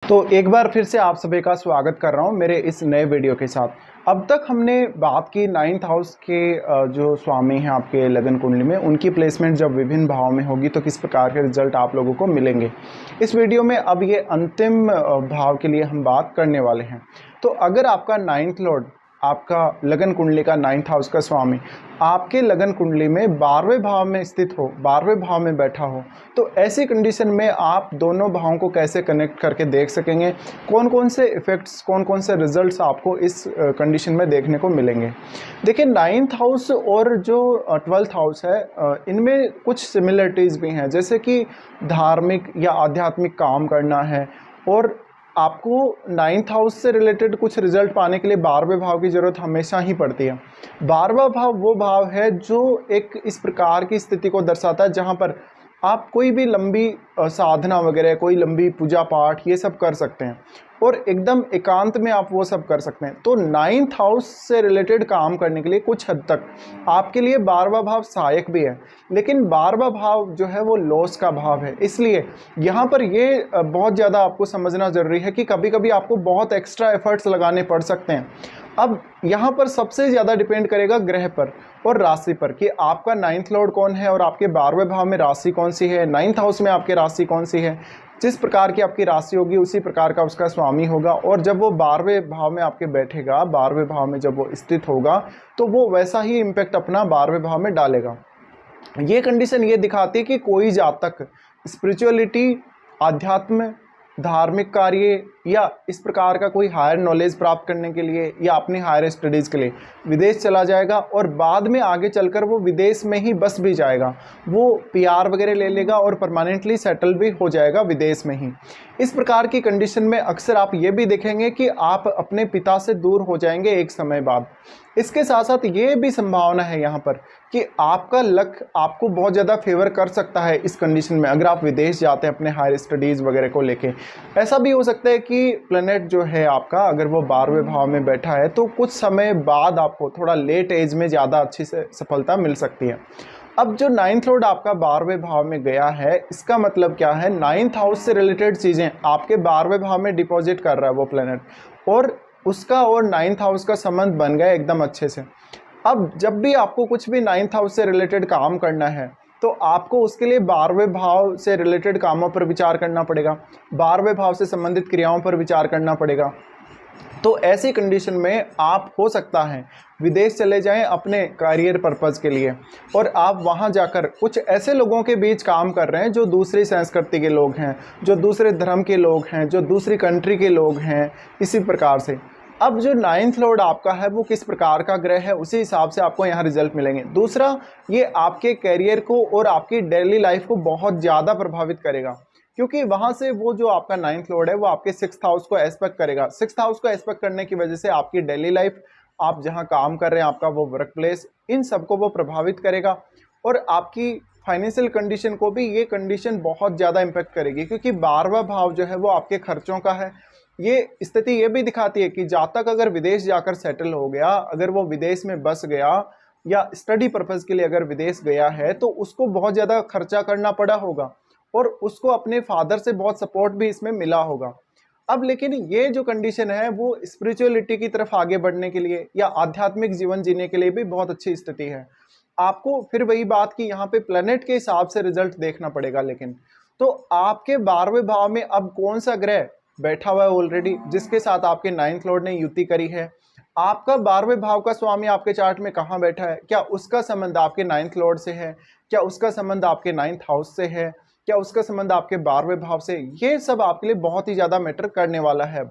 तो एक बार फिर से आप सभी का स्वागत कर रहा हूं मेरे इस नए वीडियो के साथ। अब तक हमने बात की 9th हाउस के जो स्वामी हैं आपके लगन कुंडली में, उनकी प्लेसमेंट जब विभिन्न भाव में होगी तो किस प्रकार के रिजल्ट आप लोगों को मिलेंगे। इस वीडियो में अब ये अंतिम भाव के लिए हम बात करने वाले हैं। तो अगर आपका 9th लॉर्ड, आपका लगन कुंडली का 9th हाउस का स्वामी आपके लगन कुंडली में 12वें भाव में स्थित हो, 12वें भाव में बैठा हो, तो ऐसी कंडीशन में आप दोनों भावों को कैसे कनेक्ट करके देख सकेंगे, कौन कौन से इफ़ेक्ट्स, कौन कौन से रिजल्ट्स आपको इस कंडीशन में देखने को मिलेंगे। देखिए 9th हाउस और जो 12th हाउस है, इनमें कुछ सिमिलरिटीज़ भी हैं, जैसे कि धार्मिक या आध्यात्मिक काम करना है, और आपको 9th हाउस से रिलेटेड कुछ रिजल्ट पाने के लिए 12वें भाव की ज़रूरत हमेशा ही पड़ती है। 12वां भाव वो भाव है जो एक इस प्रकार की स्थिति को दर्शाता है जहाँ पर आप कोई भी लंबी साधना वगैरह, कोई लंबी पूजा पाठ, ये सब कर सकते हैं और एकदम एकांत में आप वो सब कर सकते हैं। तो 9th हाउस से रिलेटेड काम करने के लिए कुछ हद तक आपके लिए 12वां भाव सहायक भी है, लेकिन 12वां भाव जो है वो लॉस का भाव है। इसलिए यहाँ पर ये बहुत ज़्यादा आपको समझना ज़रूरी है कि कभी कभी आपको बहुत एक्स्ट्रा एफर्ट्स लगाने पड़ सकते हैं। अब यहाँ पर सबसे ज़्यादा डिपेंड करेगा ग्रह पर और राशि पर कि आपका 9th लॉर्ड कौन है और आपके 12वें भाव में राशि कौन सी है, 9th हाउस में आपके राशि कौन सी है। जिस प्रकार की आपकी राशि होगी उसी प्रकार का उसका स्वामी होगा, और जब वो 12वें भाव में आपके बैठेगा, 12वें भाव में जब वो स्थित होगा तो वो वैसा ही इम्पैक्ट अपना 12वें भाव में डालेगा। ये कंडीशन ये दिखाती है कि कोई जातक स्पिरिचुअलिटी, आध्यात्म, धार्मिक कार्य या इस प्रकार का कोई हायर नॉलेज प्राप्त करने के लिए या अपनी हायर स्टडीज़ के लिए विदेश चला जाएगा, और बाद में आगे चलकर वो विदेश में ही बस भी जाएगा, वो पीआर वगैरह ले लेगा और परमानेंटली सेटल भी हो जाएगा विदेश में ही। इस प्रकार की कंडीशन में अक्सर आप ये भी देखेंगे कि आप अपने पिता से दूर हो जाएंगे एक समय बाद। इसके साथ साथ ये भी संभावना है यहाँ पर कि आपका लक आपको बहुत ज़्यादा फेवर कर सकता है इस कंडीशन में, अगर आप विदेश जाते हैं अपने हायर स्टडीज़ वगैरह को लेके। ऐसा भी हो सकता है कि प्लैनेट जो है आपका, अगर वो 12वें भाव में बैठा है तो कुछ समय बाद आपको थोड़ा लेट एज में ज़्यादा अच्छी से सफलता मिल सकती है। अब जो 9th लॉर्ड आपका 12वें भाव में गया है, इसका मतलब क्या है, 9th हाउस से रिलेटेड चीज़ें आपके 12वें भाव में डिपॉजिट कर रहा है वो प्लैनेट, और उसका और 9th हाउस का संबंध बन गया एकदम अच्छे से। अब जब भी आपको कुछ भी 9th हाउस से रिलेटेड काम करना है तो आपको उसके लिए 12वें भाव से रिलेटेड कामों पर विचार करना पड़ेगा, 12वें भाव से संबंधित क्रियाओं पर विचार करना पड़ेगा। तो ऐसी कंडीशन में आप हो सकता है विदेश चले जाएं अपने करियर पर्पज़ के लिए, और आप वहां जाकर कुछ ऐसे लोगों के बीच काम कर रहे हैं जो दूसरी संस्कृति के लोग हैं, जो दूसरे धर्म के लोग हैं, जो दूसरी कंट्री के लोग हैं, इसी प्रकार से। अब जो 9th लॉर्ड आपका है वो किस प्रकार का ग्रह है, उसी हिसाब से आपको यहाँ रिजल्ट मिलेंगे। दूसरा, ये आपके कैरियर को और आपकी डेली लाइफ को बहुत ज़्यादा प्रभावित करेगा, क्योंकि वहाँ से वो जो आपका 9th लॉर्ड है वो आपके 6th हाउस को एस्पेक्ट करेगा। 6th हाउस को एस्पेक्ट करने की वजह से आपकी डेली लाइफ, आप जहाँ काम कर रहे हैं, आपका वो वर्क प्लेस, इन सबको वो प्रभावित करेगा, और आपकी फाइनेंशियल कंडीशन को भी ये कंडीशन बहुत ज़्यादा इम्पेक्ट करेगी, क्योंकि 12वां भाव जो है वो आपके खर्चों का है। ये स्थिति ये भी दिखाती है कि जातक अगर विदेश जाकर सेटल हो गया, अगर वो विदेश में बस गया या स्टडी पर्पज़ के लिए अगर विदेश गया है, तो उसको बहुत ज़्यादा खर्चा करना पड़ा होगा और उसको अपने फादर से बहुत सपोर्ट भी इसमें मिला होगा। अब लेकिन ये जो कंडीशन है वो स्पिरिचुअलिटी की तरफ आगे बढ़ने के लिए या आध्यात्मिक जीवन जीने के लिए भी बहुत अच्छी स्थिति है। आपको फिर वही बात कि यहाँ पे प्लैनेट के हिसाब से रिजल्ट देखना पड़ेगा। लेकिन तो आपके 12वें भाव में अब कौन सा ग्रह बैठा हुआ है ऑलरेडी, जिसके साथ आपके 9th लॉर्ड ने युति करी है, आपका 12वें भाव का स्वामी आपके चार्ट में कहाँ बैठा है, क्या उसका संबंध आपके 9th लॉर्ड से है, क्या उसका संबंध आपके 9th हाउस से है, क्या उसका संबंध आपके 12वें भाव से, ये सब आपके लिए बहुत ही ज़्यादा मैटर करने वाला है।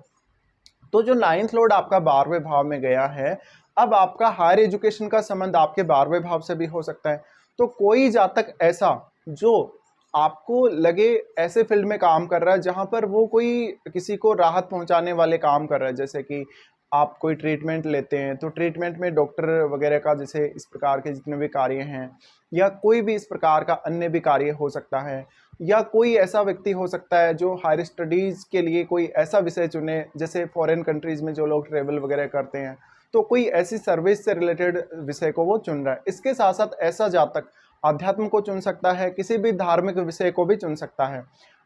तो जो 9th लॉर्ड आपका 12वें भाव में गया है, अब आपका हायर एजुकेशन का संबंध आपके 12वें भाव से भी हो सकता है। तो कोई जातक ऐसा जो आपको लगे ऐसे फील्ड में काम कर रहा है जहाँ पर वो कोई किसी को राहत पहुँचाने वाले काम कर रहा है, जैसे कि आप कोई ट्रीटमेंट लेते हैं तो ट्रीटमेंट में डॉक्टर वगैरह का, जैसे इस प्रकार के जितने भी कार्य हैं, या कोई भी इस प्रकार का अन्य भी कार्य हो सकता है, या कोई ऐसा व्यक्ति हो सकता है जो हायर स्टडीज़ के लिए कोई ऐसा विषय चुने, जैसे फॉरेन कंट्रीज़ में जो लोग ट्रेवल वगैरह करते हैं तो कोई ऐसी सर्विस से रिलेटेड विषय को वो चुन रहा है। इसके साथ साथ ऐसा जातक अध्यात्म को चुन सकता है, किसी भी धार्मिक विषय को भी चुन सकता है।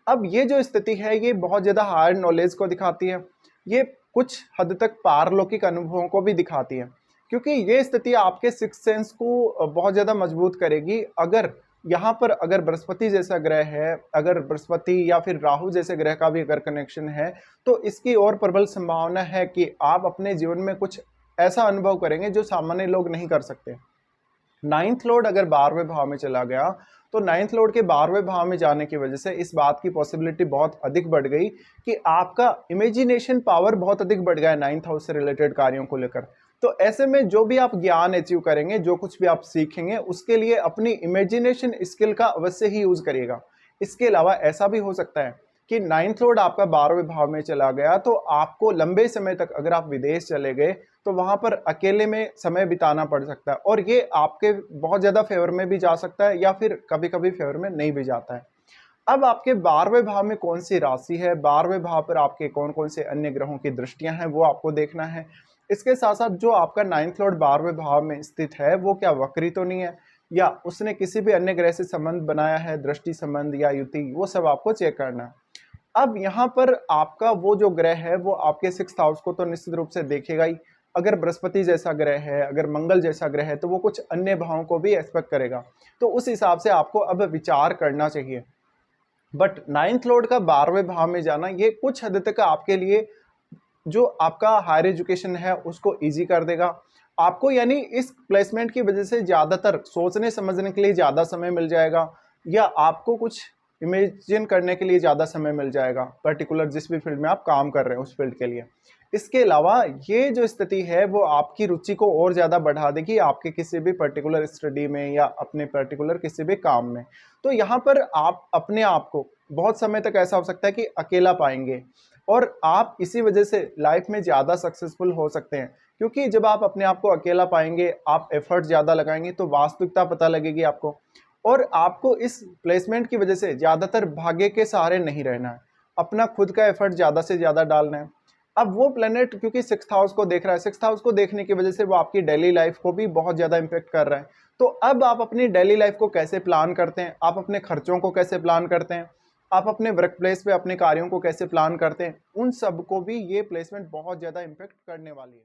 अब ये जो स्थिति है ये बहुत ज़्यादा हायर नॉलेज को दिखाती है, ये कुछ हद तक पारलौकिक अनुभवों को भी दिखाती है, क्योंकि ये स्थिति आपके सिक्स सेंस को बहुत ज़्यादा मजबूत करेगी। अगर यहाँ पर अगर बृहस्पति जैसा ग्रह है, अगर बृहस्पति या फिर राहु जैसे ग्रह का भी अगर कनेक्शन है, तो इसकी और प्रबल संभावना है कि आप अपने जीवन में कुछ ऐसा अनुभव करेंगे जो सामान्य लोग नहीं कर सकते। नाइन्थ लॉर्ड अगर 12वें भाव में चला गया, तो नाइन्थ लॉर्ड के 12वें भाव में जाने की वजह से इस बात की पॉसिबिलिटी बहुत अधिक बढ़ गई कि आपका इमेजिनेशन पावर बहुत अधिक बढ़ गया है नाइन्थ हाउस से रिलेटेड कार्यों को लेकर। तो ऐसे में जो भी आप ज्ञान अचीव करेंगे, जो कुछ भी आप सीखेंगे, उसके लिए अपनी इमेजिनेशन स्किल का अवश्य ही यूज करिएगा। इसके अलावा ऐसा भी हो सकता है कि नाइन्थ लॉर्ड आपका 12वें भाव में चला गया, तो आपको लंबे समय तक अगर आप विदेश चले गए तो वहां पर अकेले में समय बिताना पड़ सकता है, और ये आपके बहुत ज्यादा फेवर में भी जा सकता है या फिर कभी कभी फेवर में नहीं भी जाता है। अब आपके 12वें भाव में कौन सी राशि है, 12वें भाव पर आपके कौन कौन से अन्य ग्रहों की दृष्टियां हैं, वो आपको देखना है। इसके साथ साथ जो आपका नाइन्थ लॉर्ड 12वें भाव में स्थित है वो क्या वक्री तो नहीं है, या उसने किसी भी अन्य ग्रह से संबंध बनाया है, दृष्टि संबंध या युति, वो सब आपको चेक करना है। अब यहाँ पर आपका वो जो ग्रह है वो आपके सिक्स्थ हाउस को तो निश्चित रूप से देखेगा ही। अगर बृहस्पति जैसा ग्रह है, अगर मंगल जैसा ग्रह है, तो वो कुछ अन्य भावों को भी एक्सपेक्ट करेगा। तो उस हिसाब से आपको अब विचार करना चाहिए। बट नाइन्थ लॉर्ड का 12वें भाव में जाना ये कुछ हद तक आपके लिए जो आपका हायर एजुकेशन है उसको इजी कर देगा आपको, यानी इस प्लेसमेंट की वजह से ज़्यादातर सोचने समझने के लिए ज़्यादा समय मिल जाएगा, या आपको कुछ इमेजिन करने के लिए ज़्यादा समय मिल जाएगा पर्टिकुलर जिस भी फील्ड में आप काम कर रहे हैं उस फील्ड के लिए। इसके अलावा ये जो स्थिति है वो आपकी रुचि को और ज़्यादा बढ़ा देगी आपके किसी भी पर्टिकुलर स्टडी में या अपने पर्टिकुलर किसी भी काम में। तो यहाँ पर आप अपने आप को बहुत समय तक ऐसा हो सकता है कि अकेला पाएंगे, और आप इसी वजह से लाइफ में ज़्यादा सक्सेसफुल हो सकते हैं, क्योंकि जब आप अपने आप को अकेला पाएंगे, आप एफर्ट ज़्यादा लगाएंगे तो वास्तविकता पता लगेगी आपको, और आपको इस प्लेसमेंट की वजह से ज़्यादातर भाग्य के सहारे नहीं रहना है, अपना खुद का एफर्ट ज़्यादा से ज़्यादा डालना है। अब वो प्लेनेट क्योंकि सिक्स्थ हाउस को देख रहा है, सिक्स्थ हाउस को देखने की वजह से वो आपकी डेली लाइफ को भी बहुत ज़्यादा इम्पेक्ट कर रहा है। तो अब आप अपनी डेली लाइफ को कैसे प्लान करते हैं, आप अपने खर्चों को कैसे प्लान करते हैं, आप अपने वर्क प्लेस पे अपने कार्यों को कैसे प्लान करते हैं, उन सब को भी ये प्लेसमेंट बहुत ज़्यादा इम्पेक्ट करने वाली है।